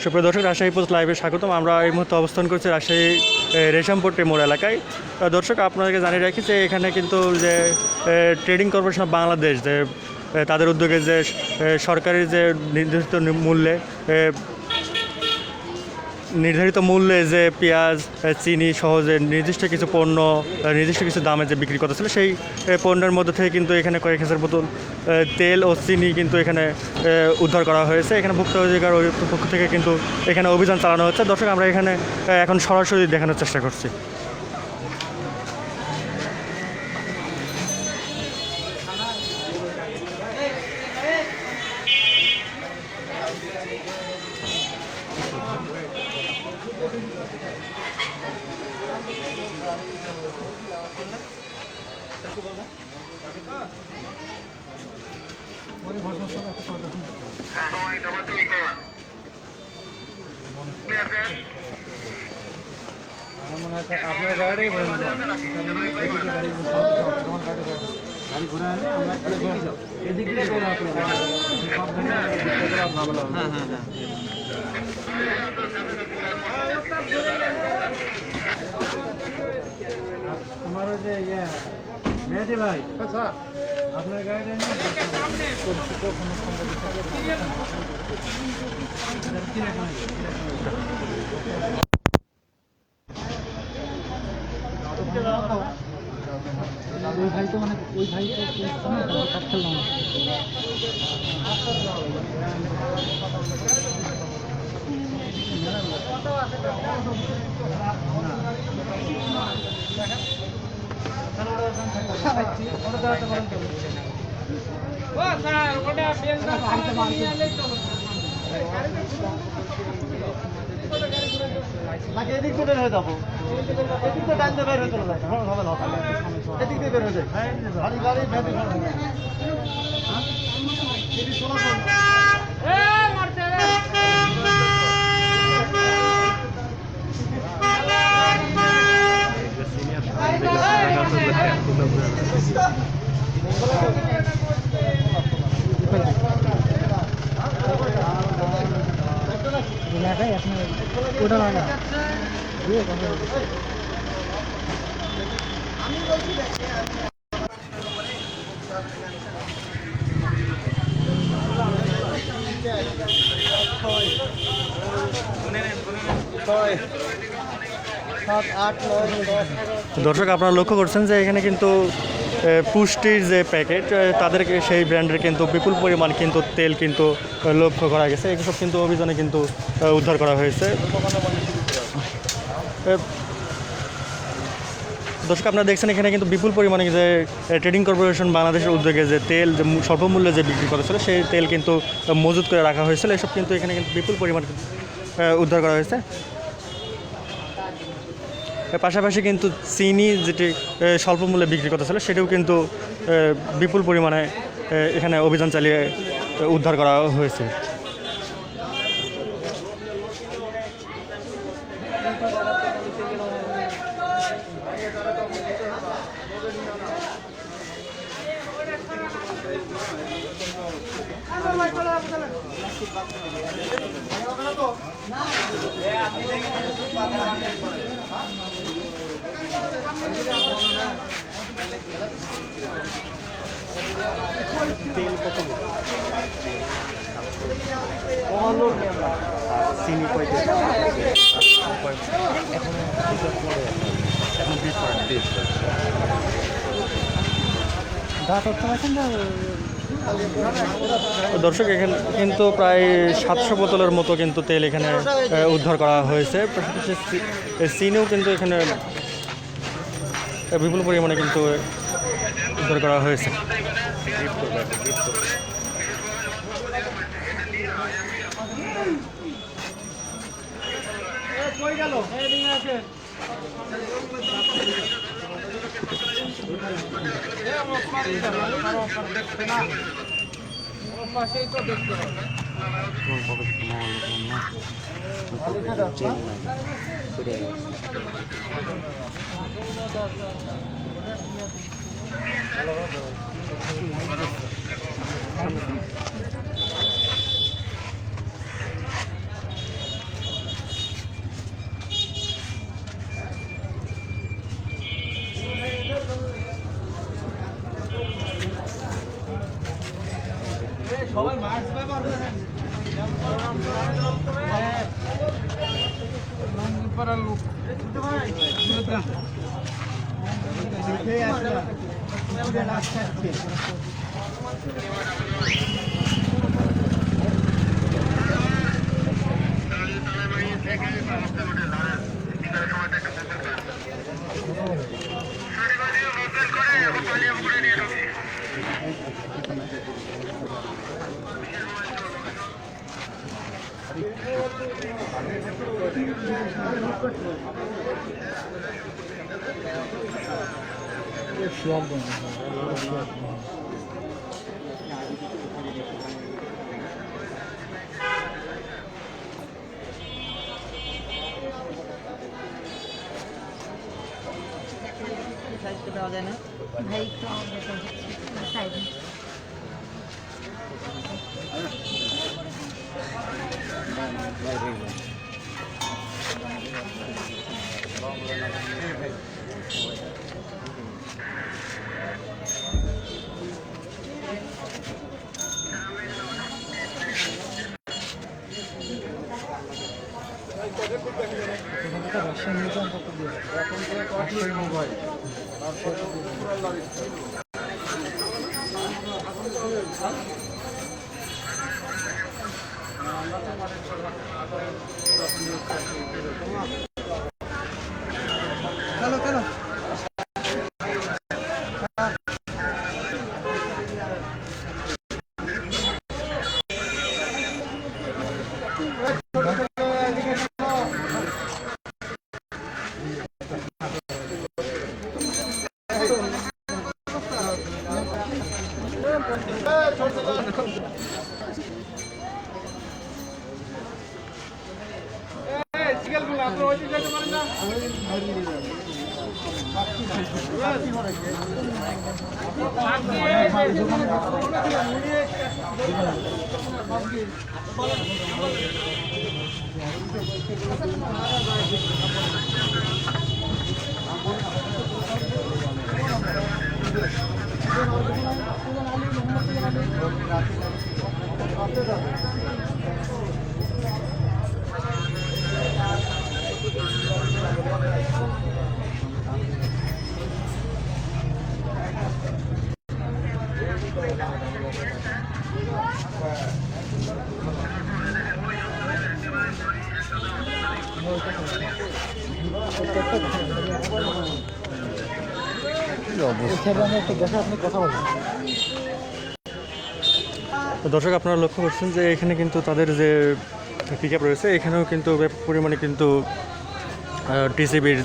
সুপ্রিয় দর্শক, রাজশাহী পোস্ট লাইভে স্বাগতম। আমরা এই মুহূর্তে অবস্থান করছি রাজশাহী রেশমপট্টি মোড় এলাকায়। দর্শক, আপনাদেরকে জানিয়ে রাখি যে এখানে কিন্তু যে ট্রেডিং কর্পোরেশন অফ বাংলাদেশ যে তাদের উদ্যোগে যে সরকারি যে নির্ধারিত মূল্যে যে পেঁয়াজ, চিনি সহ যে নির্দিষ্ট কিছু পণ্য নির্দিষ্ট কিছু দামে যে বিক্রি করতে ছিল, সেই পণ্যের মধ্যে থেকে কিন্তু এখানে কয়েক হাজার বোতল তেল ও চিনি কিন্তু এখানে উদ্ধার করা হয়েছে। এখানে ভুক্তভোগীর পক্ষ থেকে কিন্তু এখানে অভিযান চালানো হচ্ছে। দর্শক, আমরা এখানে এখন সরাসরি দেখানোর চেষ্টা করছি। আপনার গাড়ি ঘুরে আনলে আমরা এদিক দিয়ে হ্যাঁ হ্যাঁ হ্যাঁ তোমার যে ইয়ে মেহেদি ভাই আপনার গাড়ি ওই ভাই তো মানে ওই ভাই খেললাম নাকি এদিক দিয়ে বের হয়ে যাবো, এদিক দিয়ে ডান দিয়ে বের হয়ে চলে যায়, হবে না, এদিক দিয়ে বের হয়ে যায় গাড়ি গাড়ি ভেবে ওটা লাগা দর্শক, আপনারা লক্ষ্য করছেন যে এখানে কিন্তু পুষ্টির যে প্যাকেট তাদেরকে সেই ব্র্যান্ডের কিন্তু বিপুল পরিমাণ কিন্তু তেল কিন্তু লক্ষ্য করা গেছে। এসব কিন্তু অভিযানে কিন্তু উদ্ধার করা হয়েছে। দর্শক, আপনারা দেখছেন এখানে কিন্তু বিপুল পরিমাণে যে ট্রেডিং কর্পোরেশন বাংলাদেশের উদ্যোগে যে তেল যে স্বল্প মূল্যে যে বিক্রি করা ছিল, সেই তেল কিন্তু মজুত করে রাখা হয়েছিল। এসব কিন্তু এখানে কিন্তু বিপুল পরিমাণে উদ্ধার করা হয়েছে। পাশাপাশি কিন্তু চিনি যেটি স্বল্প মূল্যে বিক্রি করতে ছিল, সেটাও কিন্তু বিপুল পরিমাণে এখানে অভিযান চালিয়ে উদ্ধার করা হয়েছে। চিনি দর্শক, এখানে কিন্তু প্রায় 700 বোতলের মতো কিন্তু তেল এখানে উদ্ধার করা হয়েছে। চিনিও কিন্তু এখানে বিপুল পরিমাণে কিন্তু উদ্ধার করা হয়েছে। পাশেই তো দেখতে হবে। ভাই তো সাইড চলো চলো তো দর্শক আপনারা লক্ষ্য করছেন যে এখানে কিন্তু তাদের যে পিক আপ রয়েছে এখানেও কিন্তু ব্যাপক পরিমাণে কিন্তু টিসিবির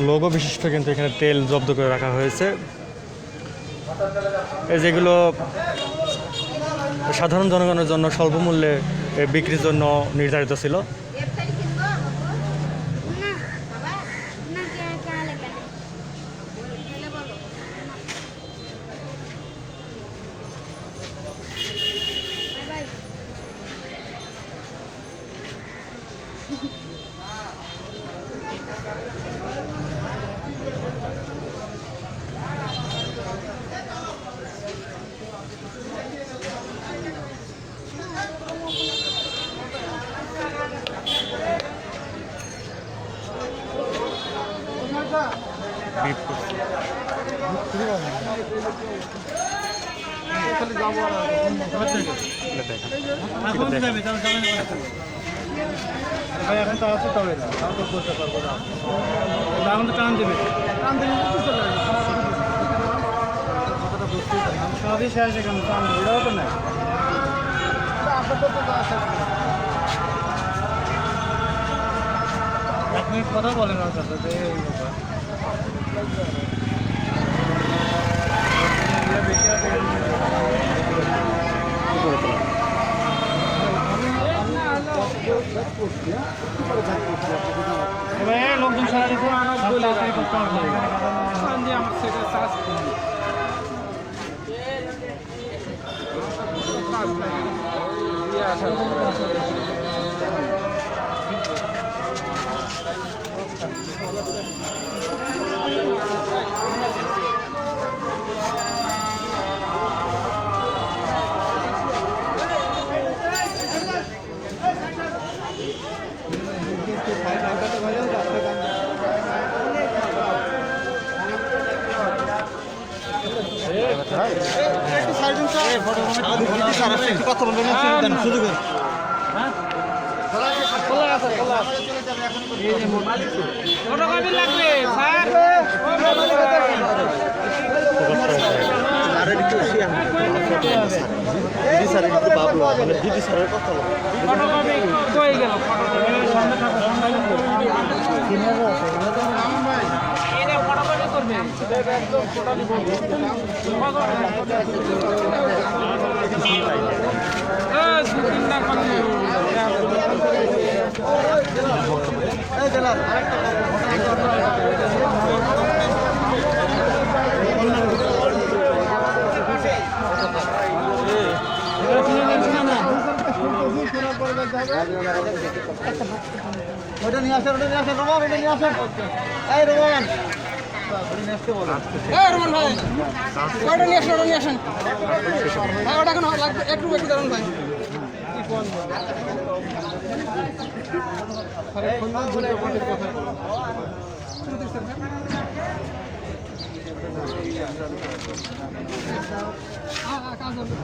লোগো বিশিষ্ট কিন্তু এখানে তেল জব্দ করে রাখা হয়েছে, যেগুলো সাধারণ জনগণের জন্য স্বল্প মূল্যে বিক্রির জন্য নির্ধারিত ছিল। ভাই এখন তো আসতে হবে না, তাও তো করতে পারবো না, এখন তো টান দেবে, টান দিলে তো চলে যাবে। কথাটা বুঝতেই পারি, আমি সবই শেষ এখানে টান দেবে, এটাও তো নাই। এক মিনিট কথা বলেন ওর সাথে যে এই ব্যাপার। লোকজন সারা দিতে আমার সেটা চাষ কথা বলবেন না, শুরু করুন। ওটা নিয়ে আসেন, রোমান, ওটা নিয়ে আসেন। এই রোমান, রোমান ভাই ওটা নিয়ে আসেন ভাই, ওটা এখন লাগবে, একটু দাঁড়ান ভাই। কাজ হবে।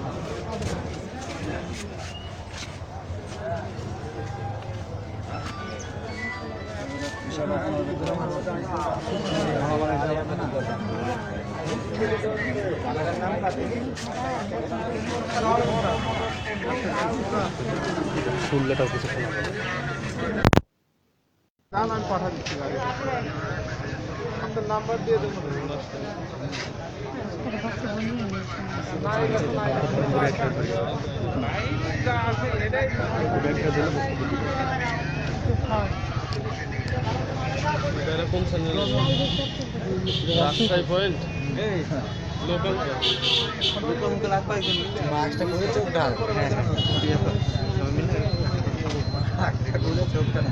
শুনলেটাও কিছু শোনা আমি পাঠা দিচ্ছি গাড়ি। আপনার নাম্বার দিয়ে দেবো। কোন চ্যানেল? রাজশাহী পয়েন্ট। লোকাল মাছটা করে চোখ ঢাল। চোখটা না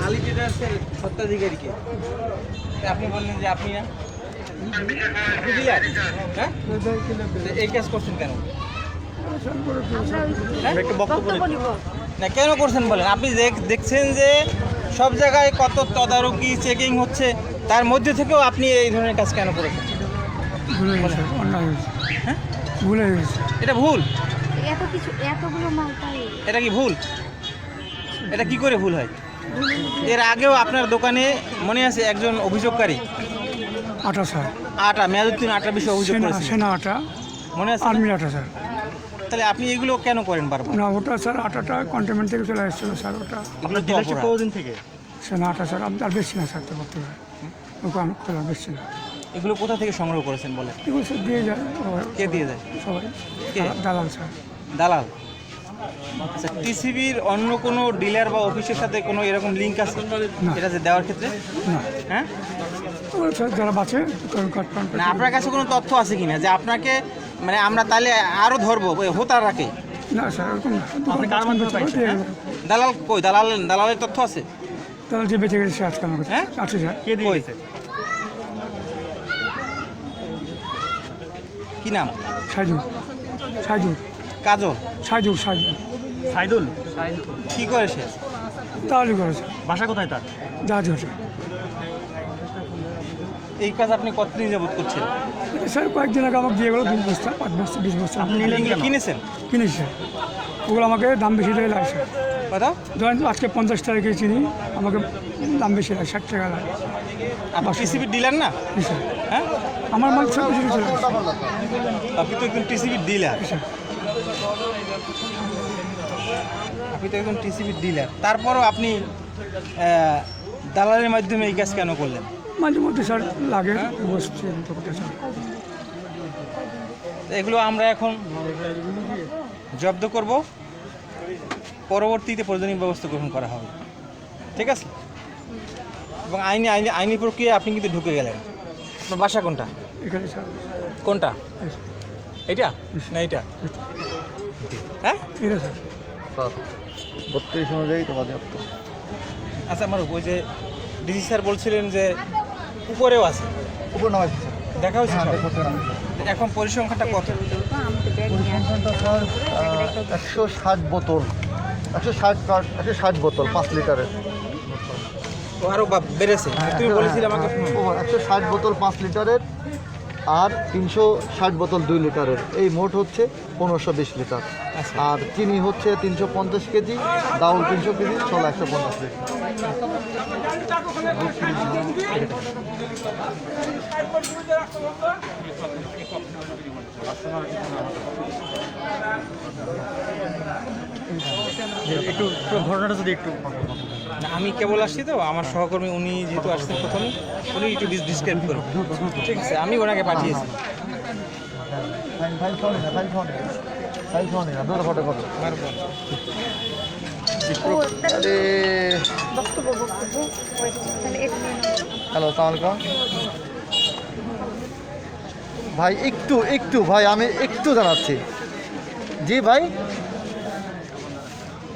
আলী ট্রেডার্সের স্বত্বাধিকারীকে আপনি বললেন যে আপনি না ডিলার, হ্যাঁ? এই কাজ করছেন কেন? না কেন করছেন বলেন? আপনি দেখছেন যে সব জায়গায় কত তদারকি চেকিং হচ্ছে, তার মধ্যে থেকেও আপনি এই ধরনের কাজ কেন করেছেন? হ্যাঁ, ভুলে গেছে। এটা ভুল। এত কিছু এতগুলো মাল পাই এটা কি ভুল? এটা কি করে ভুল হয়? এর আগেও আপনার দোকানে মনে আছে একজন অভিযোগকারী আটা স্যার, আটা মেয়াদুদ্দিন আটার বিষয়ে অভিযোগ করেছেন, সেনা আটা, মনে আছে না? আর্মি আটা স্যার। তাহলে আপনি এগুলো কেন করেন বারবার? না ওটা স্যার আটাটা কন্টেনমেন্ট থেকে চলে এসেছিলো স্যার, ওটা আপনার তো ডিলারশিপ অপরাধ। কতদিন থেকে? সেনা আটা স্যার। আমি আর বেশি না স্যার, তো করতে পারে ওকে আমি খোলা বেশি না। এগুলো কোথা থেকে সংগ্রহ করেছেন বলেন? এগুলো স্যার দিয়ে যায় কে দিয়ে যায়? সবাই, কে? দালাল স্যার। দালাল। আচ্ছা, টিসিবির অন্য কোনো ডিলার বা অফিসের সাথে কোনো এরকম লিঙ্ক আছে না। এটা যে দেওয়ার ক্ষেত্রে? না হ্যাঁ, ওরা স্যার যারা বাঁচে না আপনার কাছে কোনো তথ্য আছে কিনা যে আপনাকে মানে আমরা তাহলে আরও ধরবো ওই হোতার রাখে? না স্যার ওরকম আপনি কার মাধ্যমে পাইছেন, হ্যাঁ? দালাল কই? দালালের তথ্য আছে? দালাল যে বেঁচে গেছে আজকে আমার কাছে হ্যাঁ? আছে স্যার। কে কই? দিয়েছে? কি নাম? সাইজুর, সাইজুর, কাজল। সাইজুর, সাইজুর সাইদুল। কি করে সে? তাহলে করেছে বাসা কোথায় তার? জাহাজ ঘাটে। এই কাজ আপনি কতদিন যাবত করছেন? স্যার কয়েকদিন আগে আমাকে দিয়ে গেলো 20 বস্তা, 5 বস্তা, 20 বস্তা আপনি নিলেন এগুলো কেন? কিনেছেন? কিনেছি স্যার। ওগুলো আমাকে দাম বেশি দেয় লাগে স্যার। কথা ধরেন আজকে 50 টাকা চিনি, আমাকে দাম বেশি লাগে, 60 টাকা লাগে। আপনি টিসিবির ডিলার না? জি স্যার, হ্যাঁ, আমার মাল সব বেশি চলে আসে। আপনি তো একজন টিসিবির ডিলার। স্যার আপনি তো একজন টিসিবির ডিলার, তারপরও আপনি দালালের মাধ্যমে এই কাজ কেন করলেন? মাঝে মধ্যে স্যার লাগে, বসছে তো করতে স্যার। এগুলো আমরা এখন জব্দ করব, পরবর্তীতে প্রয়োজনীয় ব্যবস্থা গ্রহণ করা হবে, ঠিক আছে? এবং আইনি প্রক্রিয়ায় আপনি কিন্তু ঢুকে গেলেন। আপনার বাসা কোনটা? এখানে স্যার কোনটা? এইটা না এইটা? হ্যাঁ, এটা স্যার 32 অনুযায়ী তো বাজেয়াপ্ত। আচ্ছা আমার ওই যে ডিসি স্যার বলছিলেন যে উপরেও আছে, উপর নামাই দিচ্ছে। দেখা হচ্ছে হ্যাঁ, সব? দেখতে নামাই এখন পরিসংখ্যানটা কত? আমাদের ব্যাগ নিয়ে আসবে। স্যার 160 বোতল, 160 বোতল 5 লিটারের। ও আরও বেড়েছে, তুমি বলেছিলে আমাকে। 160 বোতল 5 লিটারের আর 360 বোতল 2 লিটারের, এই মোট হচ্ছে 1520 লিটার। আচ্ছা। আর চিনি হচ্ছে 350 কেজি, ডাউল 300 কেজি, ছোলা 150 লিটার। একটু পুরো ঘটনাটা যদি একটু না, আমি কেবল আসছি তো, আমার সহকর্মী উনি যেহেতু আসছেন প্রথমে, উনি একটু ডিসক্রাইব করুন। ঠিক আছে, আমি ওনাকে পাঠিয়েছি। ফাইল খাওয়ানি না, দুটো ফটো ফটো। আমার বল। ও তাহলে আরে বক্তব্য তাহলে এখানে হ্যালো, আসসালামু আলাইকুম ভাই। একটু ভাই, আমি একটু জানাচ্ছি। জি ভাই,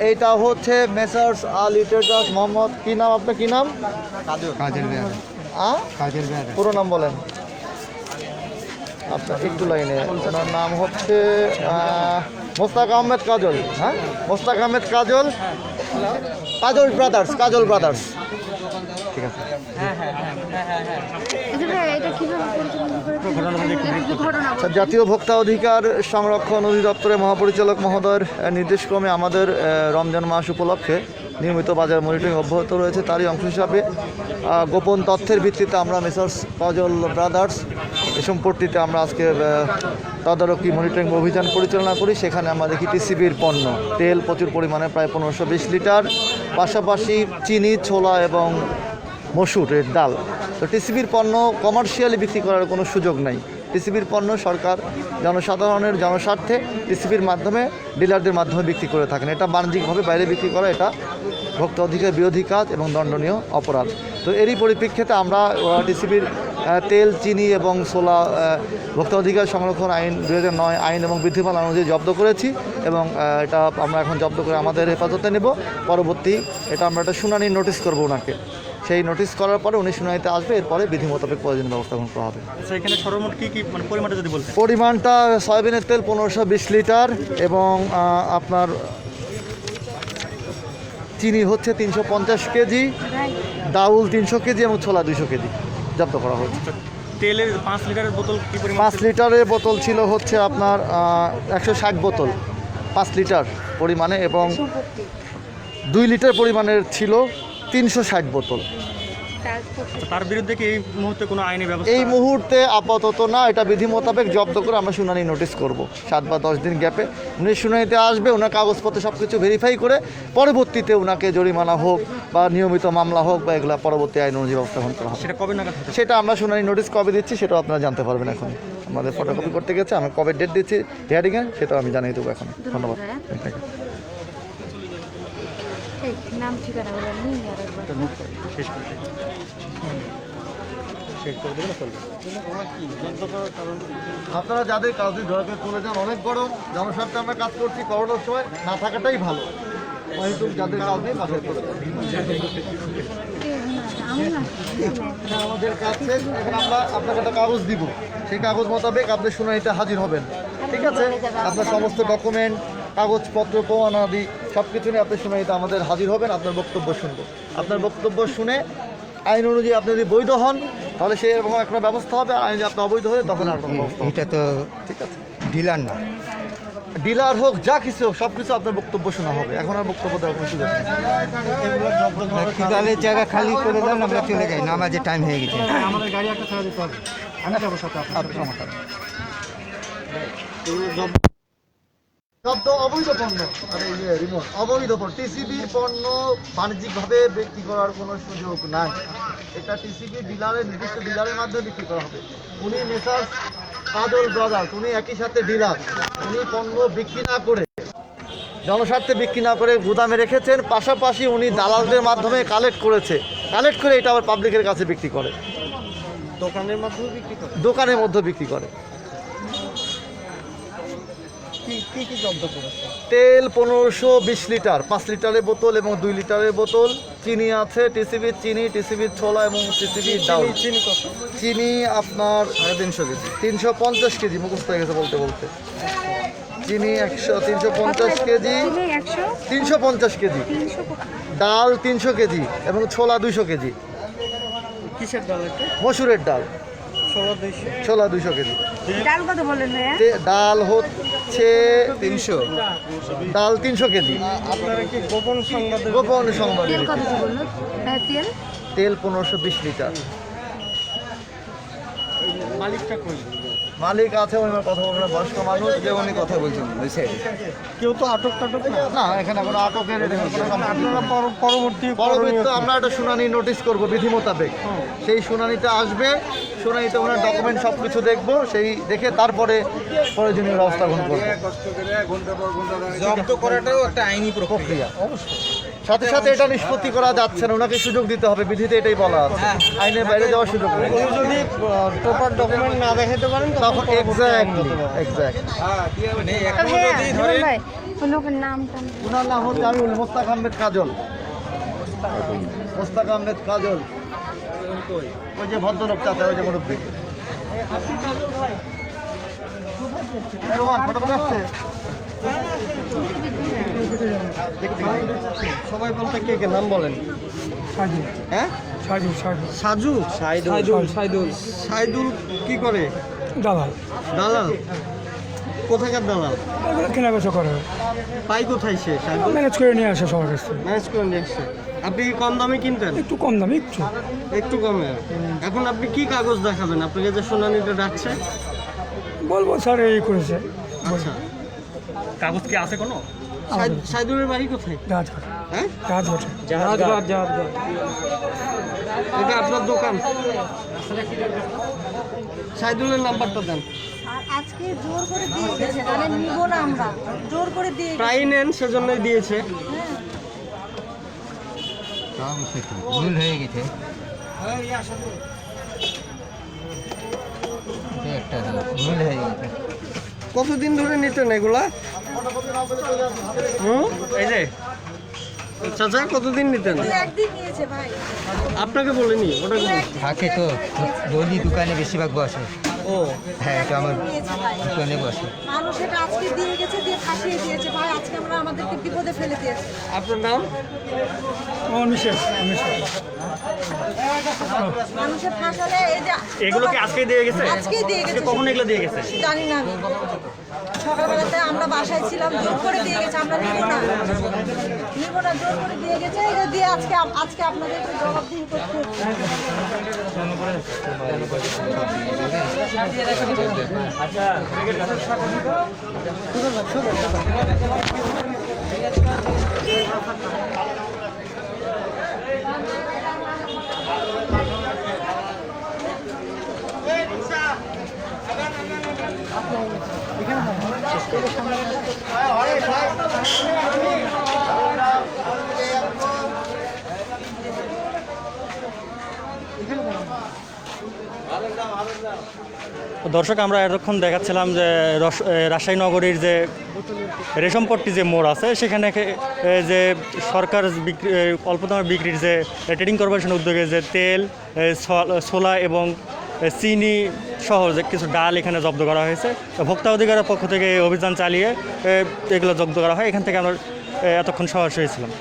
এইটা হচ্ছে মেসার্স আলী ট্রেডার্স মোহাম্মদ, কি নাম আপনার, কি নাম? কাজের পুরো নাম বলেন আপনার, একটু লাইনে। ওনার নাম হচ্ছে মোস্তাক আহমেদ কাজল। হ্যাঁ, মোস্তাক আহমেদ কাজল, কাজল ব্রাদার্স। ঠিক আছে। এটা কিভাবে পরিচালনা করে ঘটনা আচ্ছা, জাতীয় ভোক্তা অধিকার সংরক্ষণ অধিদপ্তরের মহাপরিচালক মহোদয়ের নির্দেশক্রমে আমাদের রমজান মাস উপলক্ষে নিয়মিত বাজার মনিটরিং অব্যাহত রয়েছে। তারই অংশ হিসাবে গোপন তথ্যের ভিত্তিতে আমরা মেসার্স কাজল ব্রাদার্স এ সম্পর্কিতে আমরা আজকে তদারকি মনিটরিং অভিযান পরিচালনা করি। সেখানে আমরা দেখি টিসিবির পণ্য, তেল প্রচুর পরিমাণে প্রায় 1520 লিটার, পাশাপাশি চিনি, ছোলা এবং মসুরের ডাল। তো টিসিবির পণ্য কমার্শিয়ালি বিক্রি করার কোনো সুযোগ নাই। টিসিবির পণ্য সরকার জনসাধারণের জনস্বার্থে টিসিবির মাধ্যমে, ডিলারদের মাধ্যমে বিক্রি করে থাকেন। এটা বাণিজ্যিকভাবে বাইরে বিক্রি করা, এটা ভোক্তা অধিকার বিরোধী কাজ এবং দণ্ডনীয় অপরাধ। তো এরই পরিপ্রেক্ষিতে আমরা টিসিবির তেল, চিনি এবং সোলা ভোক্তা অধিকার সংরক্ষণ আইন 2009 আইন এবং বিধিমালা অনুযায়ী জব্দ করেছি এবং এটা আমরা এখন জব্দ করে আমাদের হেফাজতে নেব। পরবর্তী এটা আমরা একটা শুনানি নোটিশ করব ওনাকে। সেই নোটিশ করার পরে উনি শুনানিতে আসবে, এরপরে বিধি মোতাবেক প্রয়োজনীয় ব্যবস্থা গ্রহণ করা হবে। আচ্ছা, এখানে সর্বমোট কি মানে পরিমাণটা যদি বলতেন? পরিমাণটা সয়াবিনের তেল 1520 লিটার এবং আপনার চিনি হচ্ছে 350 কেজি, ডাউল 300 কেজি এবং ছোলা 200 কেজি জব্দ করা হয়েছে। তেলের 5 লিটারের বোতল কি পরিমাণ? 5 লিটারের বোতল ছিল হচ্ছে আপনার 160 বোতল 5 লিটার পরিমাণে এবং 2 লিটার পরিমাণের ছিল 360 বোতল। তার বিরুদ্ধে কি এই মুহূর্তে কোনো আইনি ব্যবস্থা? এই মুহূর্তে আপাতত না, এটা বিধি মোতাবেক জব্দ করে আমরা শুনানি নোটিশ করব 7 বা 10 দিন গ্যাপে। উনি শুনানিতে আসবে, ওনার কাগজপত্র সব কিছু ভেরিফাই করে পরবর্তীতে ওনাকে জরিমানা হোক বা নিয়মিত মামলা হোক বা এগুলা পরবর্তী আইন অনুযায়ী ব্যবস্থা গ্রহণ করা হবে। সেটা কবে নাগাদ হবে? সেটা আমরা শুনানি নোটিশ কবে দিচ্ছি সেটাও আপনারা জানতে পারবেন এখন। আমাদের ফটোকপি করতে গেছে, আমি কবে ডেট দিচ্ছি হিয়ারিংয়ে সেটাও আমি জানিয়ে দেবো এখন। ধন্যবাদ। নাম ঠিকানা বলে নিয়ে শেষ করে দেবেন না চলবে? আপনারা যাদের কাজে দরকার চলে যান, অনেক গরম, জনস্বার্থে আমরা কাজ করছি, করোনার সময় না থাকাটাই ভালো। হয়তো যাদের কাজ নেই বাসায় চলে যান। আমাদের কাজ শেষ, এখন আমরা আপনাকে একটা কাগজ দিব, সেই কাগজ মোতাবেক আপনি শুনানিতে হাজির হবেন। ঠিক আছে, আপনার সমস্ত ডকুমেন্ট, কাগজপত্র, প্রমাণাদি সব কিছু নিয়ে আপনি শুনানিতে আমাদের হাজির হবেন। আপনার বক্তব্য শুনবো, আপনার বক্তব্য শুনে আইন অনুযায়ী আপনি যদি বৈধ হন তাহলে সেই রকম একটা ব্যবস্থা হবে, আর আইন যদি আপনি অবৈধ হলে তখন আর কোনো ব্যবস্থা হবে। এটা তো ঠিক আছে, ডিলার না, ডিলার হোক যা কিছু হোক সব কিছু আপনার বক্তব্য শোনা হবে। এখন আর বক্তব্য দেওয়ার কোনো সুযোগ নেই। খিদালের জায়গা খালি করে দেন, আমরা চলে যাই, নামাজের টাইম হয়ে গেছে। আমাদের গাড়ি একটা ছেড়ে দিতে হবে, আমি যাবো সাথে আপনার। শব্দ অবৈধ পণ্য, মানে রিমোট অবৈধ পণ্য, টিসিবির পণ্য বাণিজ্যিকভাবে বিক্রি করার কোনো সুযোগ নাই। এটা টিসিবি ডিলারের, নির্দিষ্ট ডিলারের মাধ্যমে বিক্রি করা হবে। উনি মেসার্স কাজল ব্রাদার্স, উনি একই সাথে ডিলার। উনি পণ্য বিক্রি না করে, জনস্বার্থে বিক্রি না করে গুদামে রেখেছেন, পাশাপাশি উনি দালালদের মাধ্যমে কালেক্ট করে এটা আবার পাবলিকের কাছে বিক্রি করে, দোকানের মধ্যে বিক্রি করে। কি জব্দ করেছে? তেল 1520 লিটার, 5 লিটারের বোতল এবং 2 লিটারের বোতল, চিনি আছে, টিসিবির চিনি, টিসিবির ছোলা এবং টিসিবির ডাউল। চিনি কত? চিনি আপনার 350 কেজি। 350 কেজি, মুখস্থ হয়ে গেছে বলতে বলতে। চিনি 350 কেজি, 350 কেজি, ডাল 300 কেজি এবং ছোলা 200 কেজি, কিসের ডাল এটা? মসুরের ডাল 1600। ছোলা 200 কেজি। ডাল কত বললেন ভাইয়া? ডাল হচ্ছে 300। ডাল 300 কেজি। আপনারা কি গোপন সংবাদ? গোপন সংবাদ। তেল কত বললেন? তেল তেল 1520 লিটার। মালিকটা কই? মালিক আছে, উনি আমার কথা বলবেন না, বয়স্ক মানুষ, যে উনি কথা বলছেন ওই সাইডে। কেউ তো আটক টাটক না? না, এখানে কোনো আটকের এরকম কোনো আপনারা পরবর্তী পরবর্তীতে আমরা একটা শুনানি নোটিশ করব বিধি মোতাবেক। সেই শুনানিতে আসবে, শুনানিতে ওনার ডকুমেন্ট সব কিছু দেখবো, সেই দেখে তারপরে প্রয়োজনীয় ব্যবস্থা গ্রহণ করবো। জব্দ করাটাও একটা আইনি প্রক্রিয়া সাথে সাথে এটা নিষ্পত্তি করা যাচ্ছে না, ওনাকে সুযোগ দিতে হবে, বিধিতে এটাই বলা আছে। আইনের বাইরে যাওয়ার সুযোগ নেই। যদি প্রপার ডকুমেন্ট না দেখাতে পারেন তখন এক্স্যাক্ট মানে আর এখন ভাইয়া যদি জীবন ধরেন ভাই ওই লোকের নামটা ওনার নাম হচ্ছে আমি মোস্তাক আহমেদ কাজল। মোস্তাক আহমেদ কাজল, ওই যে ভদ্রলোক চাচা, ওই যে মুরব্বী। রোমান, ফটোগ্রাফ আসছে? সবাই বলতে কে কে নাম বলেন? হ্যাঁ, সাজু। সাইদুল কি করে? দালাল দালাল? কোথাকার দালাল? এগুলো কেনা বেচা করে পাই কোথায় সে? সাইদুল ম্যানেজ করে নিয়ে আসে সবার কাছ থেকে ম্যানেজ করে নিয়ে আসছে। আপনি কি কম দামে কিনতেন? একটু কম দামে একটু একটু কমে। এখন আপনি কি কাগজ দেখাবেন? আপনাকে যে শুনানিতে ডাকছে? বলবো স্যার এই করেছে আচ্ছা, কাগজ কি আছে কোনো? সাইদুলের বাড়ি কোথায়? রাজঘাট হ্যাঁ, রাজঘাটে এটা আপনার দোকান? সাইদুলের নাম্বারটা দেন। আর আজকে জোর করে দিয়ে গেছে, মানে নিব না আমরা, জোর করে দিয়ে গেছে। প্রায় নেন, সেজন্যই দিয়েছে। ভুল হয়ে গেছে একটা ভুল হয়ে গেছে। কতদিন ধরে নিতেন এগুলা? এই যে চাচা কতদিন নিতেন? একদিন নিয়েছে ভাই, আপনাকে বলেনি? ওটা কি? থাকে তো দলি দোকানে বেশিরভাগ বসে। ও, হ্যাঁ, এটা আমার নিয়েছে ভাই। দোকানে বসে। মানুষ এটা আজকে দিয়ে গেছে, দিয়ে ফাঁসিয়ে দিয়েছে ভাই। আজকে আমরা আমাদেরকে বিপদে ফেলে দিয়েছে। আপনার নাম? আমার মিসেস মানুষের ফাঁসালে এই যে এগুলো কি আজকেই দিয়ে গেছে? আজকেই দিয়ে গেছে। কখন এগুলো দিয়ে গেছে? জানি না আমি। সকালবেলাতে আমরা বাসায় ছিলাম, জোর করে দিয়ে গেছে, আমরা নিব না, জোর করে দিয়ে গেছে। এটা দিয়ে আজকে আপনাদেরকে জবাবদিহি করতে হচ্ছে। দর্শক, আমরা এতক্ষণ দেখাচ্ছিলাম যে রাজশাহী নগরীর যে রেশমপট্টি যে মোড় আছে, সেখানে যে সরকার অল্প দামে বিক্রির যে ট্রেডিং কর্পোরেশনের উদ্যোগে যে তেল, ছোলা এবং চিনি সহ যে কিছু ডাল এখানে জব্দ করা হয়েছে। ভোক্তা অধিকারের পক্ষ থেকে অভিযান চালিয়ে এগুলো জব্দ করা হয়। এখান থেকে আমরা এতক্ষণ সরাসরি ছিলাম।